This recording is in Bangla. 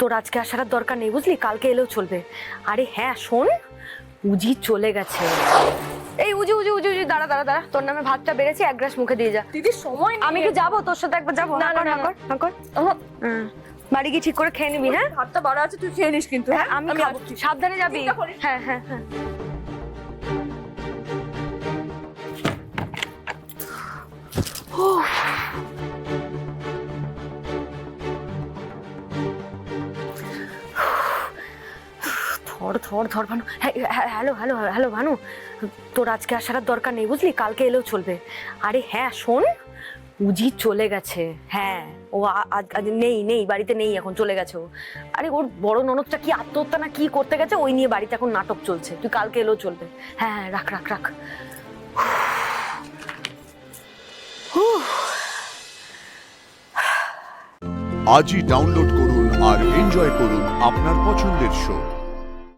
তোর আজকে আসার আর দরকার নেই, বুঝলি? কালকে এলেও চলবে। আরে হ্যাঁ শোন, উজি চলে গেছে। এই উজি উজি উজি উজি, দাঁড়া দাঁড়া দাঁড়া, তোর নামে ভাতটা বেড়েছি, এক গ্লাস মুখে দিয়ে যা। দিদি সময় নেই। আমি কি যাবো তোর সাথে? একবার যাবো? না, না, না, না। বাড়ি গিয়ে ঠিক করে খেয়ে নিবি। হ্যাঁ ভাতটা বাড়া আছে, তুই খেয়ে নিস কিন্তু। হ্যাঁ আমি খাবো, আসছি। সাবধানে যাবি। চিন্তা করিস না। হ্যাঁ হ্যাঁ হ্যাঁ। ধর ধর ধর Bhanu. Hello hello hello Bhanu, তোর আজকে আসার আর দরকার নেই, বুঝলি? কালকে এলেও চলবে। আরে হ্যাঁ শোন, উজি চলে গেছে। হ্যাঁ ও আজ নেই নেই, বাড়িতে নেই এখন, চলে গেছে ও। আরে ওর বড় ননদটা কি আত্মহত্যা না কি করতে গেছে, ওই নিয়ে বাড়িতে এখন নাটক চলছে। তুই কালকে এলেও চলবে। হ্যাঁ হ্যাঁ, রাখ রাখ রাখ। আজই ডাউনলোড করুন আর এনজয় করুন আপনার পছন্দের শো।